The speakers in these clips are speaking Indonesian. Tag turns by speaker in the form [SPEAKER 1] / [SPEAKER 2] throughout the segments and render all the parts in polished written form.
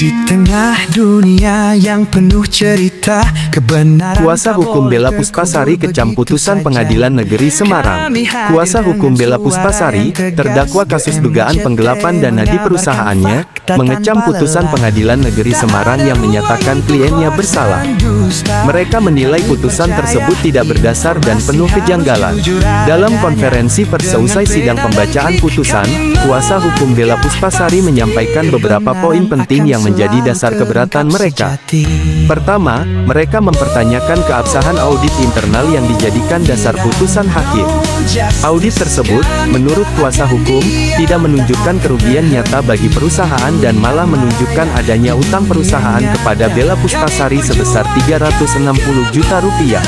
[SPEAKER 1] Di tengah dunia yang penuh cerita kebenaran.
[SPEAKER 2] Kuasa hukum Bella Puspasari kecam putusan Pengadilan Negeri Semarang. Kuasa hukum Bella Puspasari, terdakwa kasus dugaan penggelapan dana di perusahaannya, mengecam putusan Pengadilan Negeri Semarang yang menyatakan kliennya bersalah. Mereka menilai putusan tersebut tidak berdasar dan penuh kejanggalan. Dalam konferensi pers seusai sidang pembacaan putusan, kuasa hukum Bella Puspasari menyampaikan beberapa poin penting yang menjadi dasar keberatan mereka. Pertama, mereka mempertanyakan keabsahan audit internal yang dijadikan dasar putusan hakim. Audit tersebut, menurut kuasa hukum, tidak menunjukkan kerugian nyata bagi perusahaan dan malah menunjukkan adanya utang perusahaan kepada Bella Puspasari sebesar 360 juta rupiah.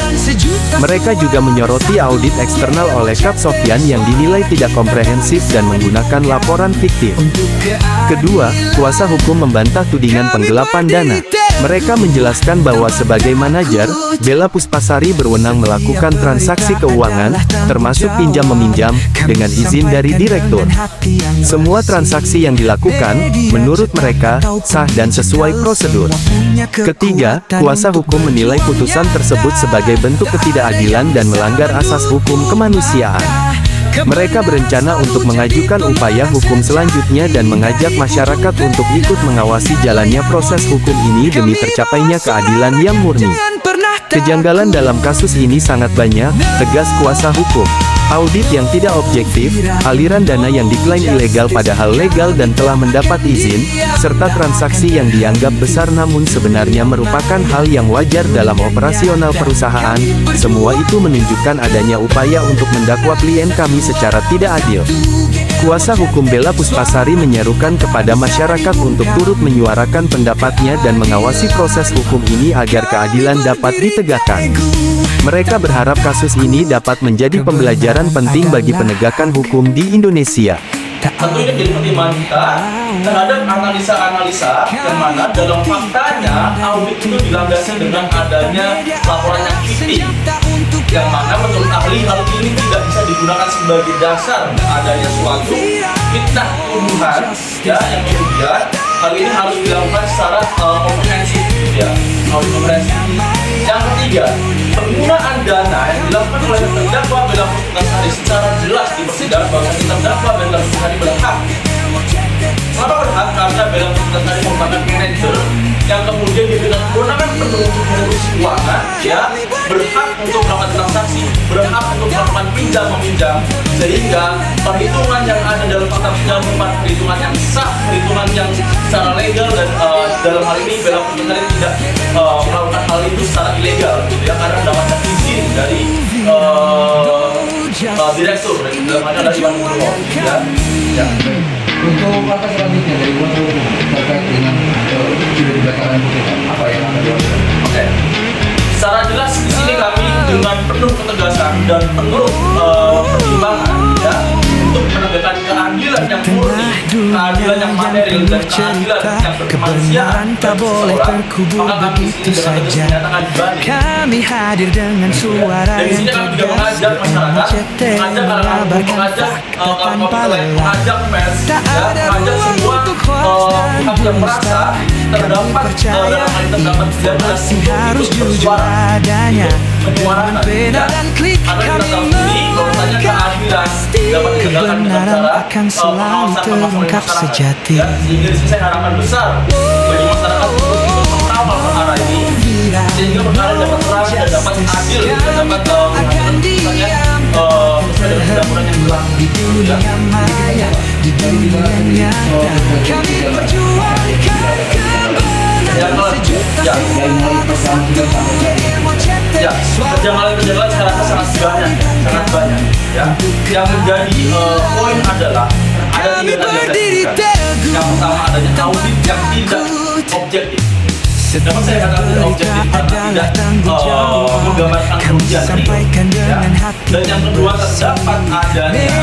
[SPEAKER 2] Mereka juga menyoroti audit eksternal oleh Kap Sofyan yang dinilai tidak komprehensif dan menggunakan laporan fiktif. Kedua, kuasa hukum membantah tudingan penggelapan dana. Mereka menjelaskan bahwa sebagai manajer, Bella Puspasari berwenang melakukan transaksi keuangan, termasuk pinjam-meminjam, dengan izin dari direktur. Semua transaksi yang dilakukan, menurut mereka, sah dan sesuai prosedur. Ketiga, kuasa hukum menilai putusan tersebut sebagai bentuk ketidakadilan dan melanggar asas hukum kemanusiaan. Mereka berencana untuk mengajukan upaya hukum selanjutnya dan mengajak masyarakat untuk ikut mengawasi jalannya proses hukum ini demi tercapainya keadilan yang murni. Kejanggalan dalam kasus ini sangat banyak, tegas kuasa hukum. Audit yang tidak objektif, aliran dana yang diklaim ilegal padahal legal dan telah mendapat izin, serta transaksi yang dianggap besar namun sebenarnya merupakan hal yang wajar dalam operasional perusahaan. Semua itu menunjukkan adanya upaya untuk mendakwa klien kami secara tidak adil. Kuasa hukum Bella Puspasari menyerukan kepada masyarakat untuk turut menyuarakan pendapatnya dan mengawasi proses hukum ini agar keadilan dapat ditegakkan. Mereka berharap kasus ini dapat menjadi pembelajaran penting bagi penegakan hukum di Indonesia.
[SPEAKER 3] Tentu ini jadi pertimbangan kita terhadap analisa-analisa yang mana dalam faktanya audit itu dilandasi dengan adanya laporan yang fiktif, yang mana menurut ahli hal ini tidak bisa digunakan sebagai dasar adanya suatu fitnah tuduhan, ya, yang kemudian hal ini harus dilakukan secara komprehensif, ya, harus komprehensif. Yang ketiga, penggunaan dana yang dilakukan oleh terdakwa Bella Puspasari secara jelas di persidangan bahwa terdakwa Bella Puspasari berhak. Kenapa berhak? Karena Bella Puspasari merupakan manajer yang kemudian diberikan kewenangan penuh untuk mengurus keuangan, ya, berhak untuk melakukan transaksi, berhak untuk melakukan pinjam-meminjam, sehingga perhitungan yang ada dalam fakta persidangan merupakan perhitungan yang sah, perhitungan yang secara legal, dan dalam hal ini Bella Puspasari tidak melakukan hal itu secara ilegal, gitu ya, karena mendapatkan izin dari direktur, dalam hal dari Iwan Purwo, gitu ya.
[SPEAKER 4] Untuk langkah selanjutnya dari kuasa hukum terkait dengan sudah dibelakangkan putusan apa yang akan dilakukan?
[SPEAKER 3] Oke. Secara jelas di sini kami dengan penuh ketegasan dan penuh pertimbangan, ya, untuk menegakkan keadilan yang murni, keadilan yang material, dan keadilan yang berkemanusiaan bagi seseorang, maka kami di sini dengan tegas menyatakan banding.
[SPEAKER 1] Kami hadir dengan suara
[SPEAKER 3] Dan di sini kami juga mengajak masyarakat, mengajak kalangan hukum, mengajak mengajak pers, ya, mengajak semua pihak yang merasa terdapat dalam hal terdapat kejahatan
[SPEAKER 1] harus
[SPEAKER 3] untuk
[SPEAKER 1] jujur
[SPEAKER 3] bersuara,
[SPEAKER 1] adanya,
[SPEAKER 3] menyuarakan, ya, karena kita tahu ini bahwasanya keadilan dapat ditegakkan dengan cara
[SPEAKER 1] akan selalu terungkap sejati.
[SPEAKER 3] ya, sehingga di sini saya harapan besar bagi masyarakat untuk ikut mengawal perkara ini sehingga perkara dapat terang dan dapat adil dan dapat menghasilkan putusannya sesuai dengan undang-undang yang berlaku, ya.
[SPEAKER 1] Di dunia nyata kami perjuangkan kebenaran sejuta
[SPEAKER 3] Ya, kejanggalan-kejanggalan saya rasa sangat banyak, ya. Yang menjadi poin adalah ada tiga tadi yang saya sebutkan. Yang pertama adanya audit yang tidak objektif. Dapat saya katakan tidak objektif karena tidak menggambarkan kerugian real, ya. Dan yang kedua terdapat adanya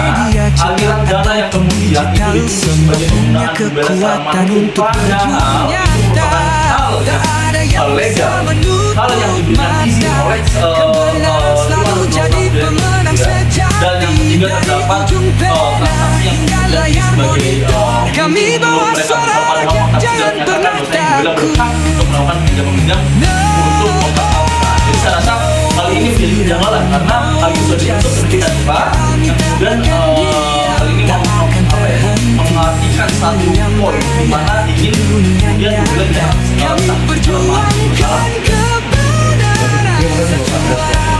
[SPEAKER 3] aliran dana yang kemudian itu dituduh sebagai penggunaan pembela secara makruh, padahal itu merupakan hal yang legal, hal yang diberikan izin oleh dan yang ketiga terdapat transaksi yang kemudian sebagai
[SPEAKER 1] kami bawa suara
[SPEAKER 3] sudah menyatakan bahwa pembela berhak untuk melakukan pinjam-meminjam untuk kontrak KPK. Jadi saya rasa hal ini menjadi kejanggalan karena hal itu sudah dibentuk sedemikian rupa, yang kemudian hal ini mengartikan satu poin di mana ingin kemudian pembela tidak segala sah.
[SPEAKER 4] Dia udah